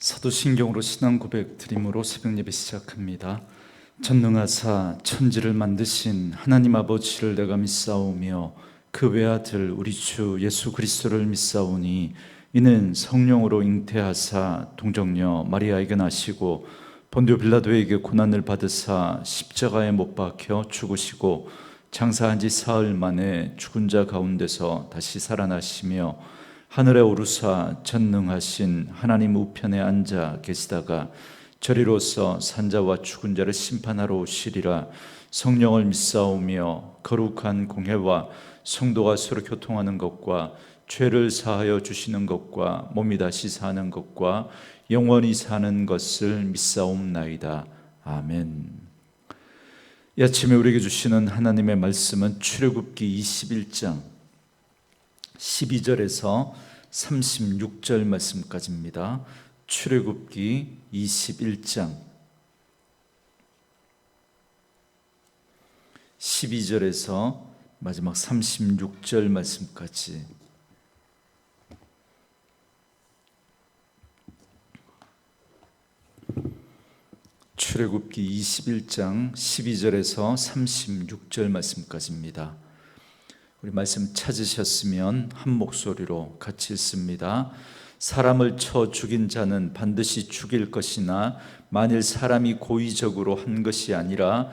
사도신경으로 신앙 고백 드림으로 새벽 예배 시작합니다. 전능하사 천지를 만드신 하나님 아버지를 내가 믿사오며 그 외아들 우리 주 예수 그리스도를 믿사오니 이는 성령으로 잉태하사 동정녀 마리아에게 나시고 본디오 빌라도에게 고난을 받으사 십자가에 못 박혀 죽으시고 장사한 지 사흘 만에 죽은 자 가운데서 다시 살아나시며 하늘에 오르사 전능하신 하나님 우편에 앉아 계시다가 저리로서 산자와 죽은 자를 심판하러 오시리라. 성령을 믿사오며 거룩한 공회와 성도가 서로 교통하는 것과 죄를 사하여 주시는 것과 몸이 다시 사는 것과 영원히 사는 것을 믿사옵나이다. 아멘. 이 아침에 우리에게 주시는 하나님의 말씀은 출애굽기 21장 12절에서 36절 말씀까지입니다. 출애굽기 21장 12절에서 마지막 36절 말씀까지. 출애굽기 21장 12절에서 36절 말씀까지입니다. 우리 말씀 찾으셨으면 한 목소리로 같이 읽습니다. 사람을 쳐 죽인 자는 반드시 죽일 것이나 만일 사람이 고의적으로 한 것이 아니라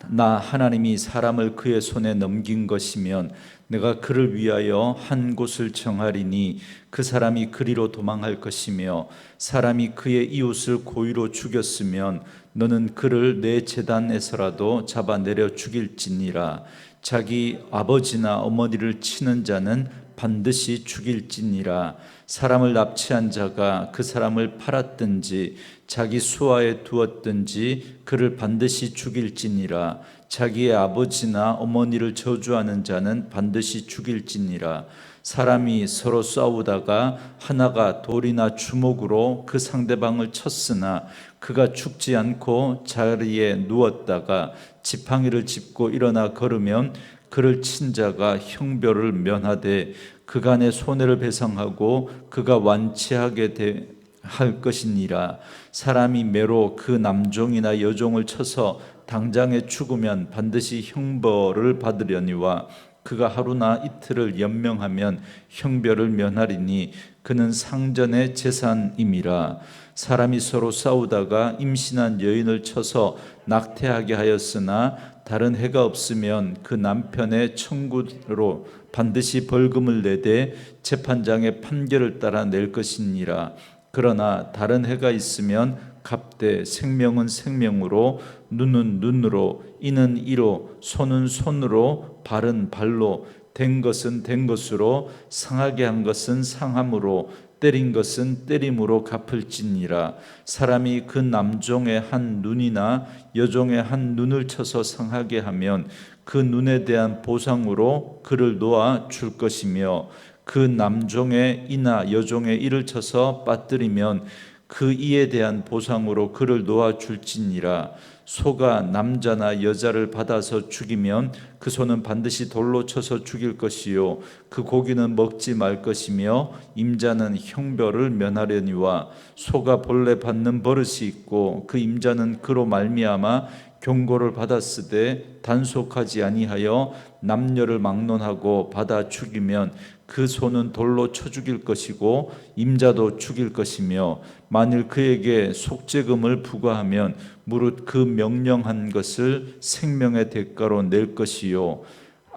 나 하나님이 사람을 그의 손에 넘긴 것이면 내가 그를 위하여 한 곳을 정하리니 그 사람이 그리로 도망할 것이며 사람이 그의 이웃을 고의로 죽였으면 너는 그를 내 제단에서라도 잡아내려 죽일지니라. 자기 아버지나 어머니를 치는 자는 반드시 죽일지니라. 사람을 납치한 자가 그 사람을 팔았든지 자기 수하에 두었든지 그를 반드시 죽일지니라. 자기의 아버지나 어머니를 저주하는 자는 반드시 죽일지니라. 사람이 서로 싸우다가 하나가 돌이나 주먹으로 그 상대방을 쳤으나 그가 죽지 않고 자리에 누웠다가 지팡이를 짚고 일어나 걸으면 그를 친 자가 형벌을 면하되 그간의 손해를 배상하고 그가 완치하게 할 것이니라. 사람이 매로 그 남종이나 여종을 쳐서 당장에 죽으면 반드시 형벌을 받으려니와 그가 하루나 이틀을 연명하면 형벌을 면하리니 그는 상전의 재산임이라. 사람이 서로 싸우다가 임신한 여인을 쳐서 낙태하게 하였으나 다른 해가 없으면 그 남편의 청구로 반드시 벌금을 내되 재판장의 판결을 따라 낼 것이니라. 그러나 다른 해가 있으면 갚되 생명은 생명으로 눈은 눈으로 이는 이로 손은 손으로 발은 발로 된 것은 된 것으로 상하게 한 것은 상함으로 때린 것은 때림으로 갚을지니라. 사람이 그 남종의 한 눈이나 여종의 한 눈을 쳐서 상하게 하면 그 눈에 대한 보상으로 그를 놓아 줄 것이며 그 남종의 이나 여종의 이를 쳐서 빠뜨리면 그 이에 대한 보상으로 그를 놓아 줄지니라. 소가 남자나 여자를 받아서 죽이면 그 소는 반드시 돌로 쳐서 죽일 것이요 그 고기는 먹지 말 것이며 임자는 형벌을 면하려니와 소가 본래 받는 버릇이 있고 그 임자는 그로 말미암아 경고를 받았으되 단속하지 아니하여 남녀를 막론하고 받아 죽이면 그 소는 돌로 쳐 죽일 것이고 임자도 죽일 것이며 만일 그에게 속죄금을 부과하면 무릇 그 명령한 것을 생명의 대가로 낼 것이요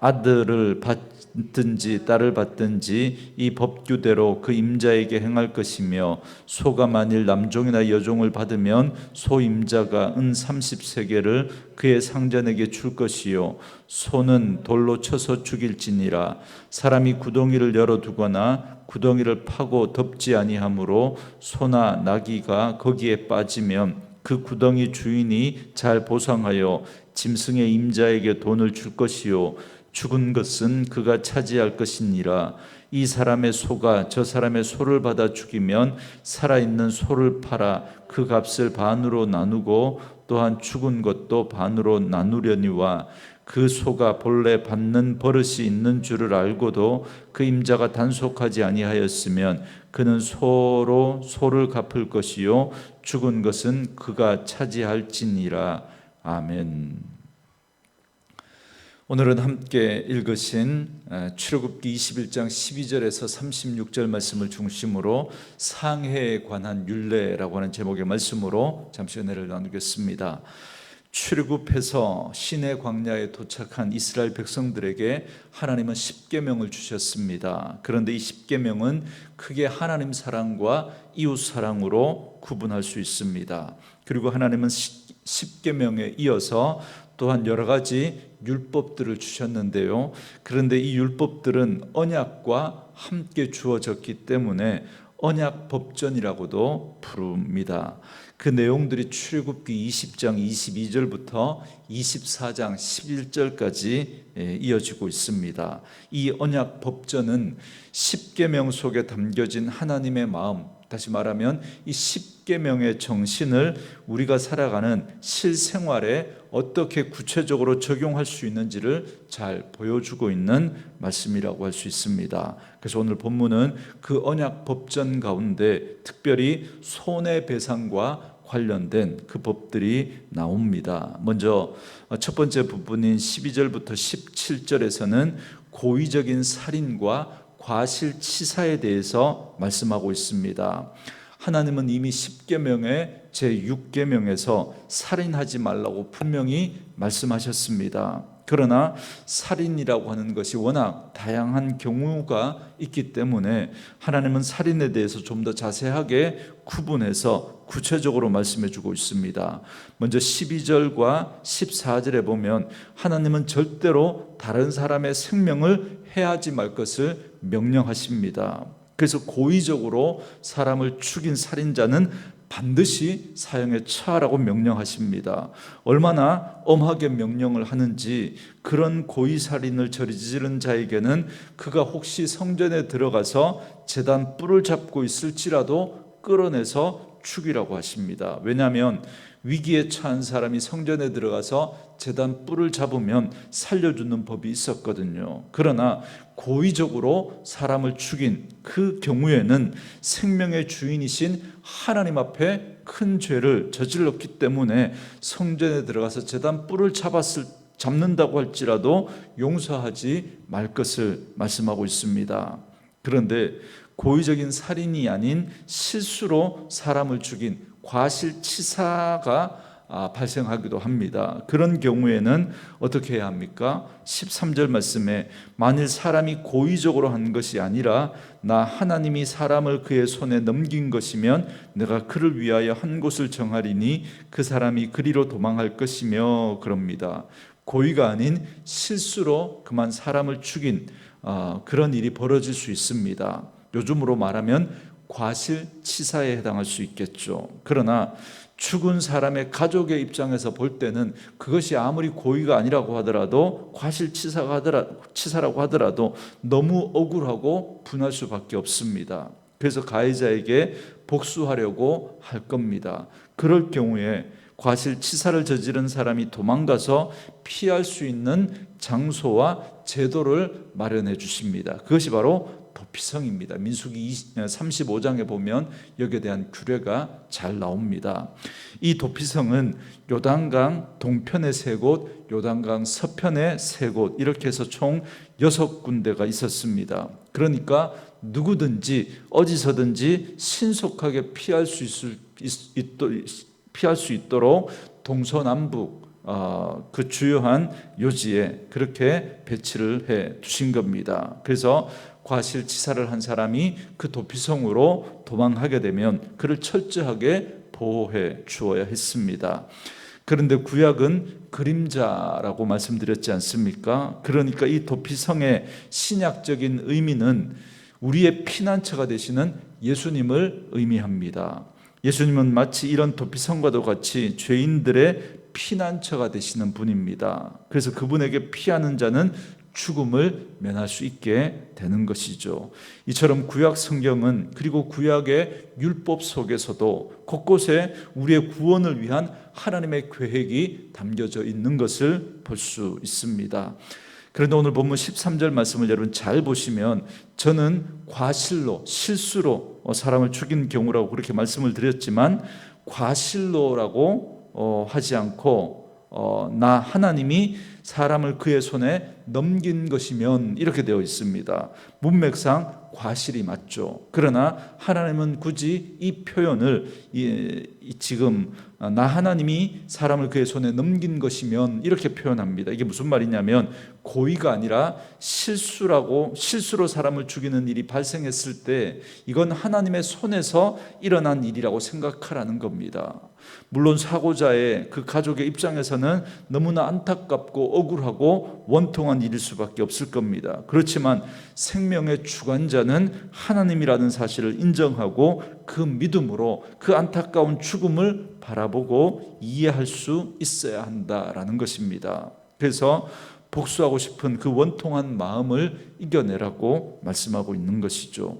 아들을 받든지 딸을 받든지 이 법규대로 그 임자에게 행할 것이며 소가 만일 남종이나 여종을 받으면 소 임자가 은 30세겔을 그의 상전에게 줄 것이요 소는 돌로 쳐서 죽일지니라. 사람이 구덩이를 열어두거나 구덩이를 파고 덮지 아니하므로 소나 나귀가 거기에 빠지면 그 구덩이 주인이 잘 보상하여 짐승의 임자에게 돈을 줄 것이요 죽은 것은 그가 차지할 것이니라. 이 사람의 소가 저 사람의 소를 받아 죽이면 살아있는 소를 팔아 그 값을 반으로 나누고 또한 죽은 것도 반으로 나누려니와 그 소가 본래 받는 버릇이 있는 줄을 알고도 그 임자가 단속하지 아니하였으면 그는 소로 소를 갚을 것이요 죽은 것은 그가 차지할지니라. 아멘. 오늘은 함께 읽으신 출애굽기 21장 12절에서 36절 말씀을 중심으로 상해에 관한 율례라고 하는 제목의 말씀으로 잠시 은혜를 나누겠습니다. 출애굽해서 시내 광야에 도착한 이스라엘 백성들에게 하나님은 십계명을 주셨습니다. 그런데 이 십계명은 크게 하나님 사랑과 이웃 사랑으로 구분할 수 있습니다. 그리고 하나님은 십계명에 이어서 또한 여러 가지 율법들을 주셨는데요. 그런데 이 율법들은 언약과 함께 주어졌기 때문에 언약 법전이라고도 부릅니다. 그 내용들이 출애굽기 20장 22절부터 24장 11절까지 이어지고 있습니다. 이 언약 법전은 십계명 속에 담겨진 하나님의 마음, 다시 말하면 이 십계명의 정신을 우리가 살아가는 실생활에 어떻게 구체적으로 적용할 수 있는지를 잘 보여주고 있는 말씀이라고 할 수 있습니다. 그래서 오늘 본문은 그 언약 법전 가운데 특별히 손해배상과 관련된 그 법들이 나옵니다. 먼저 첫 번째 부분인 12절부터 17절에서는 고의적인 살인과 과실치사에 대해서 말씀하고 있습니다. 하나님은 이미 10계명의 제6계명에서 살인하지 말라고 분명히 말씀하셨습니다. 그러나 살인이라고 하는 것이 워낙 다양한 경우가 있기 때문에 하나님은 살인에 대해서 좀 더 자세하게 구분해서 구체적으로 말씀해 주고 있습니다. 먼저 12절과 14절에 보면 하나님은 절대로 다른 사람의 생명을 해하지 말 것을 명령하십니다. 그래서 고의적으로 사람을 죽인 살인자는 반드시 사형에 처하라고 명령하십니다. 얼마나 엄하게 명령을 하는지 그런 고의살인을 저지른 자에게는 그가 혹시 성전에 들어가서 제단 뿔을 잡고 있을지라도 끌어내서 죽이라고 하십니다. 왜냐하면 위기에 처한 사람이 성전에 들어가서 제단 뿔을 잡으면 살려주는 법이 있었거든요. 그러나 고의적으로 사람을 죽인 그 경우에는 생명의 주인이신 하나님 앞에 큰 죄를 저질렀기 때문에 성전에 들어가서 제단 뿔을 잡는다고 할지라도 용서하지 말 것을 말씀하고 있습니다. 그런데 고의적인 살인이 아닌 실수로 사람을 죽인 과실치사가 발생하기도 합니다. 그런 경우에는 어떻게 해야 합니까? 13절 말씀에 만일 사람이 고의적으로 한 것이 아니라 나 하나님이 사람을 그의 손에 넘긴 것이면 내가 그를 위하여 한 곳을 정하리니 그 사람이 그리로 도망할 것이며 그럽니다. 고의가 아닌 실수로 그만 사람을 죽인 그런 일이 벌어질 수 있습니다. 요즘으로 말하면 과실치사에 해당할 수 있겠죠. 그러나 죽은 사람의 가족의 입장에서 볼 때는 그것이 아무리 고의가 아니라고 하더라도 과실치사라고 하더라도 너무 억울하고 분할 수밖에 없습니다. 그래서 가해자에게 복수하려고 할 겁니다. 그럴 경우에 과실치사를 저지른 사람이 도망가서 피할 수 있는 장소와 제도를 마련해 주십니다. 그것이 바로 도피성입니다. 민수기 35장에 보면 여기에 대한 규례가 잘 나옵니다. 이 도피성은 요단강 동편에 3곳, 요단강 서편에 3곳 이렇게 해서 총 6군데가 있었습니다. 그러니까 누구든지 어디서든지 신속하게 피할 수 있도록 동서남북 그 주요한 요지에 그렇게 배치를 해 두신 겁니다. 그래서 과실치사를 한 사람이 그 도피성으로 도망하게 되면 그를 철저하게 보호해 주어야 했습니다. 그런데 구약은 그림자라고 말씀드렸지 않습니까? 그러니까 이 도피성의 신약적인 의미는 우리의 피난처가 되시는 예수님을 의미합니다. 예수님은 마치 이런 도피성과도 같이 죄인들의 피난처가 되시는 분입니다. 그래서 그분에게 피하는 자는 죽음을 면할 수 있게 되는 것이죠. 이처럼 구약 성경은, 그리고 구약의 율법 속에서도 곳곳에 우리의 구원을 위한 하나님의 계획이 담겨져 있는 것을 볼 수 있습니다. 그런데 오늘 본문 13절 말씀을 여러분 잘 보시면, 저는 과실로, 실수로 사람을 죽인 경우라고 그렇게 말씀을 드렸지만, 과실로라고 하지 않고 나 하나님이 사람을 그의 손에 넘긴 것이면, 이렇게 되어 있습니다. 문맥상 과실이 맞죠. 그러나 하나님은 굳이 이 표현을 지금 나 하나님이 사람을 그의 손에 넘긴 것이면 이렇게 표현합니다. 이게 무슨 말이냐면, 고의가 아니라 실수로 사람을 죽이는 일이 발생했을 때 이건 하나님의 손에서 일어난 일이라고 생각하라는 겁니다. 물론 사고자의 그 가족의 입장에서는 너무나 안타깝고 억울하고 원통한 일일 수밖에 없을 겁니다. 그렇지만 생명의 주관자는 하나님이라는 사실을 인정하고 그 믿음으로 그 안타까운 죽음을 바라보고 이해할 수 있어야 한다라는 것입니다. 그래서 복수하고 싶은 그 원통한 마음을 이겨내라고 말씀하고 있는 것이죠.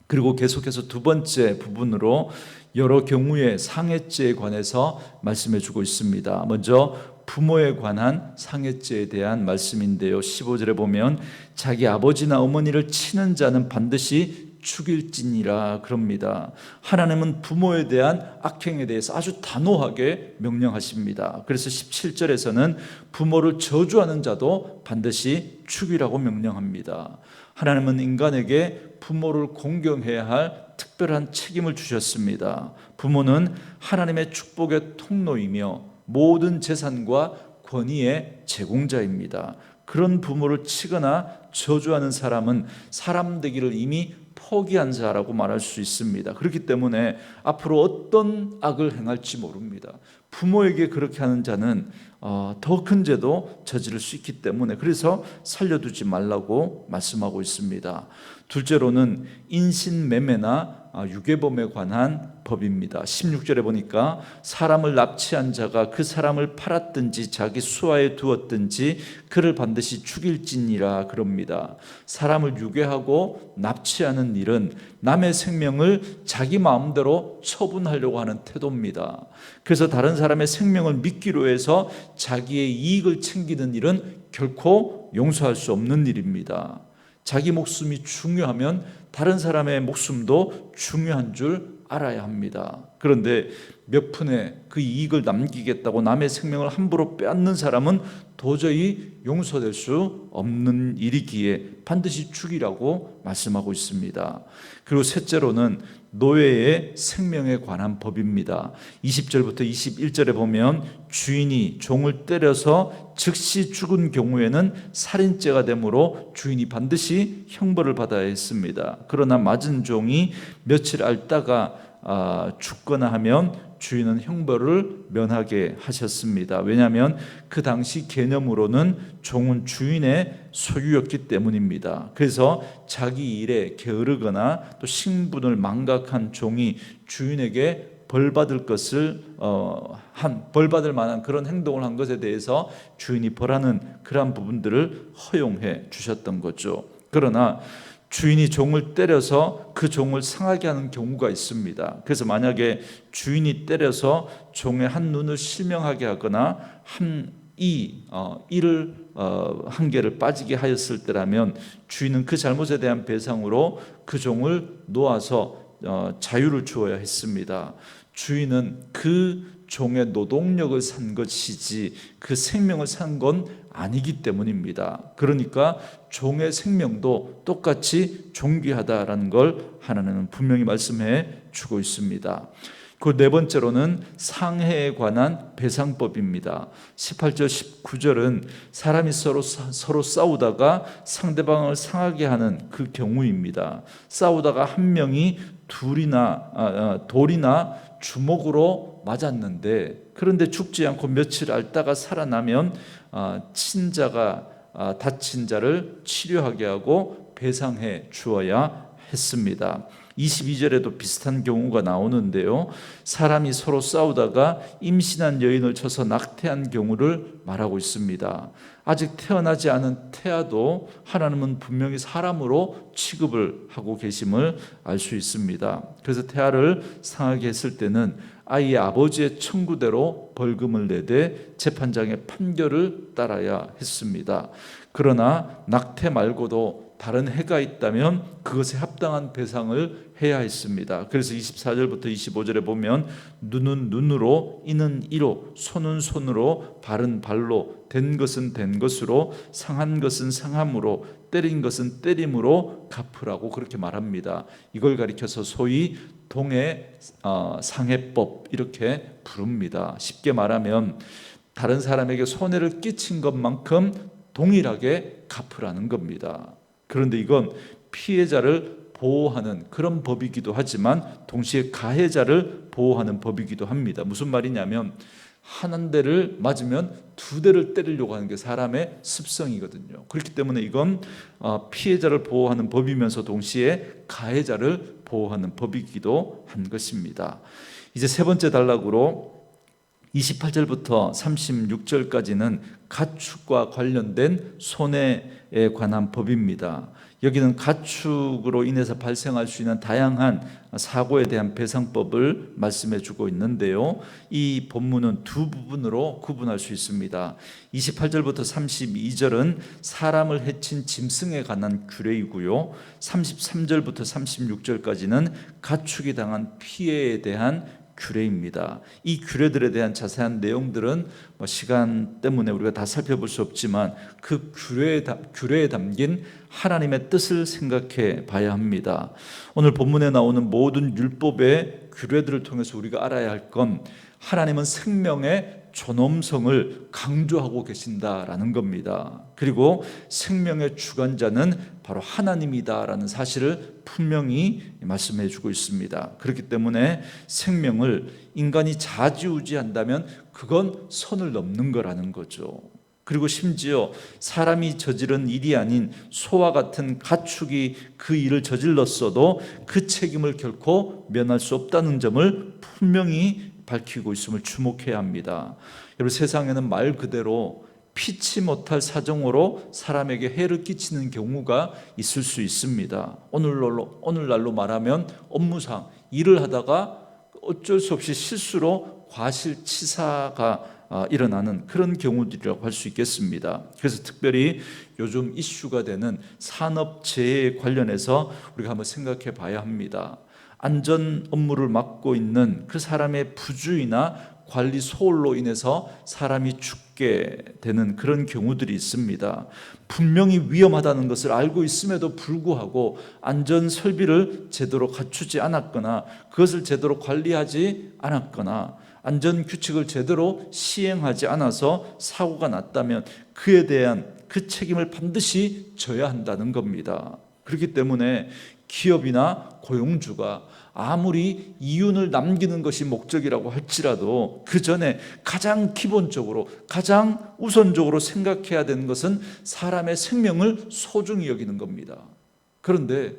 그리고 계속해서 두 번째 부분으로 여러 경우의 상해죄에 관해서 말씀해 주고 있습니다. 먼저 부모에 관한 상해죄에 대한 말씀인데요, 15절에 보면 자기 아버지나 어머니를 치는 자는 반드시 죽일지니라 그럽니다. 하나님은 부모에 대한 악행에 대해서 아주 단호하게 명령하십니다. 그래서 17절에서는 부모를 저주하는 자도 반드시 죽이라고 명령합니다. 하나님은 인간에게 부모를 공경해야 할 특별한 책임을 주셨습니다. 부모는 하나님의 축복의 통로이며 모든 재산과 권위의 제공자입니다. 그런 부모를 치거나 저주하는 사람은 사람 되기를 이미 포기한 자라고 말할 수 있습니다. 그렇기 때문에 앞으로 어떤 악을 행할지 모릅니다. 부모에게 그렇게 하는 자는 더 큰 죄도 저지를 수 있기 때문에, 그래서 살려두지 말라고 말씀하고 있습니다. 둘째로는 인신매매나 유괴범에 관한 법입니다. 16절에 보니까 사람을 납치한 자가 그 사람을 팔았든지 자기 수하에 두었든지 그를 반드시 죽일지니라 그럽니다. 사람을 유괴하고 납치하는 일은 남의 생명을 자기 마음대로 처분하려고 하는 태도입니다. 그래서 다른 사람의 생명을 믿기로 해서 자기의 이익을 챙기는 일은 결코 용서할 수 없는 일입니다. 자기 목숨이 중요하면 다른 사람의 목숨도 중요한 줄 알아야 합니다. 그런데 몇 푼의 그 이익을 남기겠다고 남의 생명을 함부로 빼앗는 사람은 도저히 용서될 수 없는 일이기에 반드시 죽이라고 말씀하고 있습니다. 그리고 셋째로는 노예의 생명에 관한 법입니다. 20절부터 21절에 보면 주인이 종을 때려서 즉시 죽은 경우에는 살인죄가 되므로 주인이 반드시 형벌을 받아야 했습니다. 그러나 맞은 종이 며칠 앓다가 죽거나 하면 주인은 형벌을 면하게 하셨습니다. 왜냐하면 그 당시 개념으로는 종은 주인의 소유였기 때문입니다. 그래서 자기 일에 게으르거나 또 신분을 망각한 종이 주인에게 벌받을 것을 벌받을 만한 그런 행동을 한 것에 대해서 주인이 벌하는 그러한 부분들을 허용해 주셨던 거죠. 그러나 주인이 종을 때려서 그 종을 상하게 하는 경우가 있습니다. 그래서 만약에 주인이 때려서 종의 한 눈을 실명하게 하거나 이를 한 개를 빠지게 하였을 때라면 주인은 그 잘못에 대한 배상으로 그 종을 놓아서 자유를 주어야 했습니다. 주인은 그 종의 노동력을 산 것이지 그 생명을 산 건 아니기 때문입니다. 그러니까 종의 생명도 똑같이 존귀하다라는 걸 하나님은 분명히 말씀해 주고 있습니다. 그 네 번째로는 상해에 관한 배상법입니다. 18절 19절은 사람이 서로 싸우다가 상대방을 상하게 하는 그 경우입니다. 싸우다가 한 명이 돌이나 주먹으로 맞았는데, 그런데 죽지 않고 며칠 앓다가 살아나면 친자가 다친 자를 치료하게 하고 배상해 주어야 했습니다. 22절에도 비슷한 경우가 나오는데요. 사람이 서로 싸우다가 임신한 여인을 쳐서 낙태한 경우를 말하고 있습니다. 아직 태어나지 않은 태아도 하나님은 분명히 사람으로 취급을 하고 계심을 알 수 있습니다. 그래서 태아를 상하게 했을 때는 아이의 아버지의 청구대로 벌금을 내되 재판장의 판결을 따라야 했습니다. 그러나 낙태 말고도 다른 해가 있다면 그것에 합당한 배상을 해야 했습니다. 그래서 24절부터 25절에 보면 눈은 눈으로, 이는 이로, 손은 손으로, 발은 발로, 된 것은 된 것으로, 상한 것은 상함으로, 때린 것은 때림으로 갚으라고 그렇게 말합니다. 이걸 가리켜서 소위 동해 상해법 이렇게 부릅니다. 쉽게 말하면 다른 사람에게 손해를 끼친 것만큼 동일하게 갚으라는 겁니다. 그런데 이건 피해자를 보호하는 그런 법이기도 하지만 동시에 가해자를 보호하는 법이기도 합니다. 무슨 말이냐면 한 대를 맞으면 두 대를 때리려고 하는 게 사람의 습성이거든요. 그렇기 때문에 이건 피해자를 보호하는 법이면서 동시에 가해자를 보호하는 법이기도 한 것입니다. 이제 세 번째 단락으로 28절부터 36절까지는 가축과 관련된 손해에 관한 법입니다. 여기는 가축으로 인해서 발생할 수 있는 다양한 사고에 대한 배상법을 말씀해 주고 있는데요. 이 본문은 두 부분으로 구분할 수 있습니다. 28절부터 32절은 사람을 해친 짐승에 관한 규례이고요. 33절부터 36절까지는 가축이 당한 피해에 대한 규례입니다. 이 규례들에 대한 자세한 내용들은 시간 때문에 우리가 다 살펴볼 수 없지만 그 규례에 담긴 하나님의 뜻을 생각해 봐야 합니다. 오늘 본문에 나오는 모든 율법의 규례들을 통해서 우리가 알아야 할 건 하나님은 생명의 존엄성을 강조하고 계신다라는 겁니다. 그리고 생명의 주관자는 바로 하나님이다라는 사실을 분명히 말씀해 주고 있습니다. 그렇기 때문에 생명을 인간이 좌지우지한다면 그건 선을 넘는 거라는 거죠. 그리고 심지어 사람이 저지른 일이 아닌 소와 같은 가축이 그 일을 저질렀어도 그 책임을 결코 면할 수 없다는 점을 분명히 밝히고 있음을 주목해야 합니다. 여러분, 세상에는 말 그대로 피치 못할 사정으로 사람에게 해를 끼치는 경우가 있을 수 있습니다. 오늘날로 말하면 업무상 일을 하다가 어쩔 수 없이 실수로 과실치사가 일어나는 그런 경우들이라고 할 수 있겠습니다. 그래서 특별히 요즘 이슈가 되는 산업재해에 관련해서 우리가 한번 생각해 봐야 합니다. 안전 업무를 맡고 있는 그 사람의 부주의나 관리 소홀로 인해서 사람이 죽게 되는 그런 경우들이 있습니다. 분명히 위험하다는 것을 알고 있음에도 불구하고 안전 설비를 제대로 갖추지 않았거나 그것을 제대로 관리하지 않았거나 안전 규칙을 제대로 시행하지 않아서 사고가 났다면 그에 대한 그 책임을 반드시 져야 한다는 겁니다. 그렇기 때문에 기업이나 고용주가 아무리 이윤을 남기는 것이 목적이라고 할지라도 그 전에 가장 기본적으로 가장 우선적으로 생각해야 되는 것은 사람의 생명을 소중히 여기는 겁니다. 그런데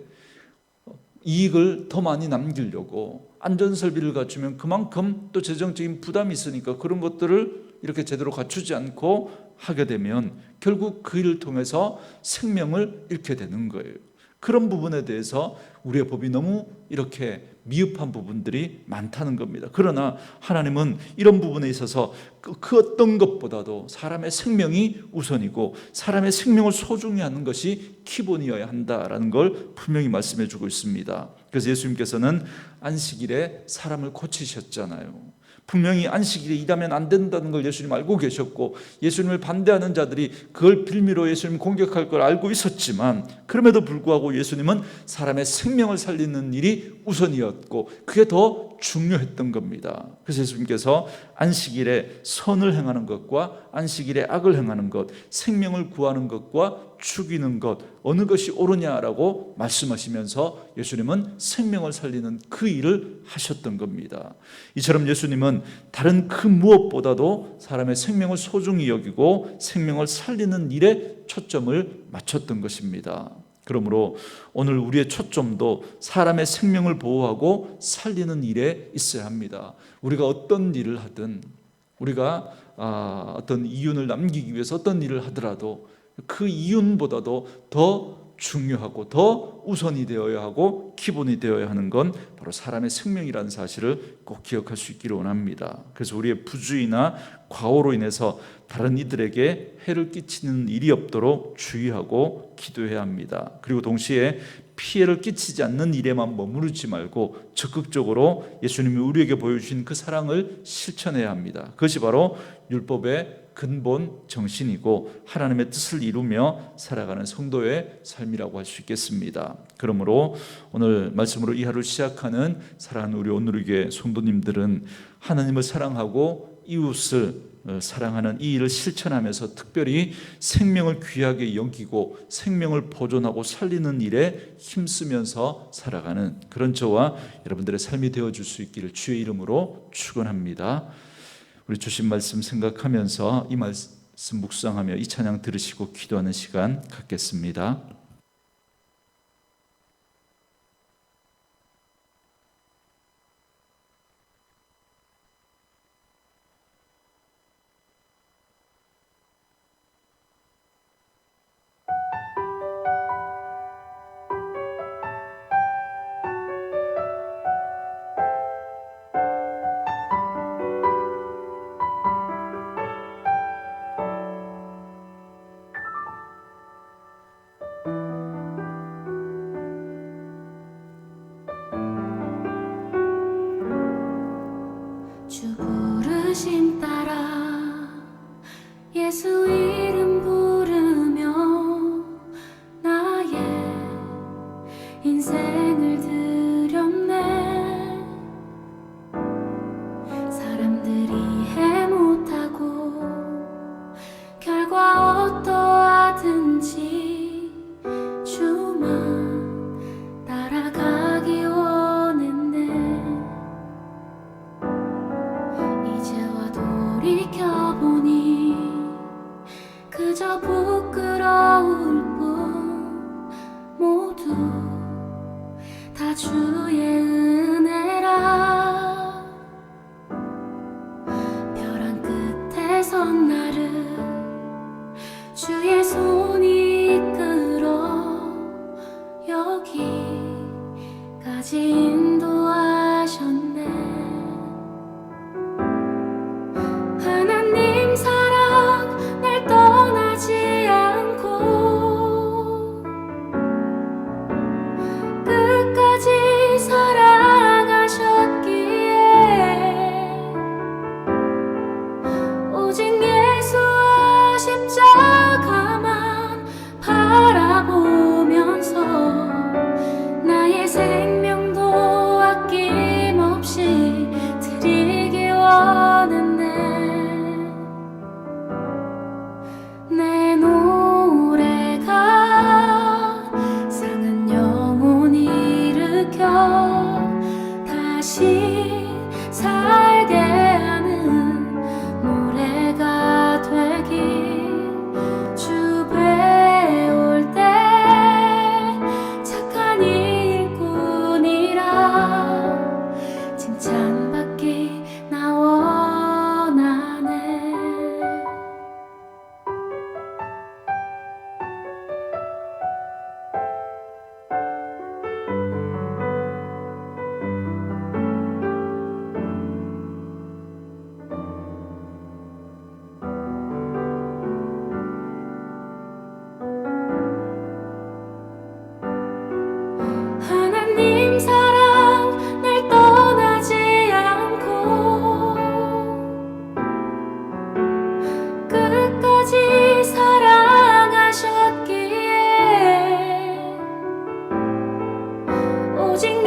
이익을 더 많이 남기려고 안전설비를 갖추면 그만큼 또 재정적인 부담이 있으니까 그런 것들을 이렇게 제대로 갖추지 않고 하게 되면 결국 그 일을 통해서 생명을 잃게 되는 거예요. 그런 부분에 대해서 우리의 법이 너무 이렇게 미흡한 부분들이 많다는 겁니다. 그러나 하나님은 이런 부분에 있어서 그 어떤 것보다도 사람의 생명이 우선이고 사람의 생명을 소중히 하는 것이 기본이어야 한다라는 걸 분명히 말씀해 주고 있습니다. 그래서 예수님께서는 안식일에 사람을 고치셨잖아요. 분명히 안식일에 일하면 안 된다는 걸 예수님 알고 계셨고 예수님을 반대하는 자들이 그걸 빌미로 예수님 공격할 걸 알고 있었지만 그럼에도 불구하고 예수님은 사람의 생명을 살리는 일이 우선이었고 그게 더 중요했던 겁니다. 그래서 예수님께서 안식일에 선을 행하는 것과 안식일에 악을 행하는 것, 생명을 구하는 것과 죽이는 것 어느 것이 옳으냐라고 말씀하시면서 예수님은 생명을 살리는 그 일을 하셨던 겁니다. 이처럼 예수님은 다른 그 무엇보다도 사람의 생명을 소중히 여기고 생명을 살리는 일에 초점을 맞췄던 것입니다. 그러므로 오늘 우리의 초점도 사람의 생명을 보호하고 살리는 일에 있어야 합니다. 우리가 어떤 일을 하든, 우리가 어떤 이윤을 남기기 위해서 어떤 일을 하더라도 그 이윤보다도 더 중요하고 더 우선이 되어야 하고 기본이 되어야 하는 건 바로 사람의 생명이라는 사실을 꼭 기억할 수 있기를 원합니다. 그래서 우리의 부주의나 과오로 인해서 다른 이들에게 해를 끼치는 일이 없도록 주의하고 기도해야 합니다. 그리고 동시에 피해를 끼치지 않는 일에만 머무르지 말고 적극적으로 예수님이 우리에게 보여주신 그 사랑을 실천해야 합니다. 그것이 바로 율법의 근본 정신이고 하나님의 뜻을 이루며 살아가는 성도의 삶이라고 할 수 있겠습니다. 그러므로 오늘 말씀으로 이 하루를 시작하는 사랑하는 우리 온누리교회 성도님들은 하나님을 사랑하고 이웃을 사랑하는 이 일을 실천하면서 특별히 생명을 귀하게 여기고 생명을 보존하고 살리는 일에 힘쓰면서 살아가는 그런 저와 여러분들의 삶이 되어줄 수 있기를 주의 이름으로 축원합니다. 우리 주신 말씀 생각하면서 이 말씀 묵상하며 이 찬양 들으시고 기도하는 시간 갖겠습니다. 주 부르심 따라 예수 이름 부르며 나의 인생을 드렸네. 사람들이 이해 못하고 결과 어떠하든지 주만 따라가기 원했네. 이제와 돌이켜보니 그저 부끄러울 뿐 모두 다 주의 은혜라. 벼랑 끝에 선 나를 주의 손이 이끌어 여기까지 인도하셨네. 하나님 사랑 날 떠나지 않고 끝까지 사랑하셨기에 오직 예수와 십자가만 바라보면서 나의 생명도 아낌없이 드리기 원했네. 내 노래가 상한 영혼 일으켜 다시 살게 하는 노래가 되길. 주 배울 때 착한 일꾼이라 칭찬받기 나 원하네. 하나님 사랑 날 떠나지 않고 끝까지 사랑하셨기에 오직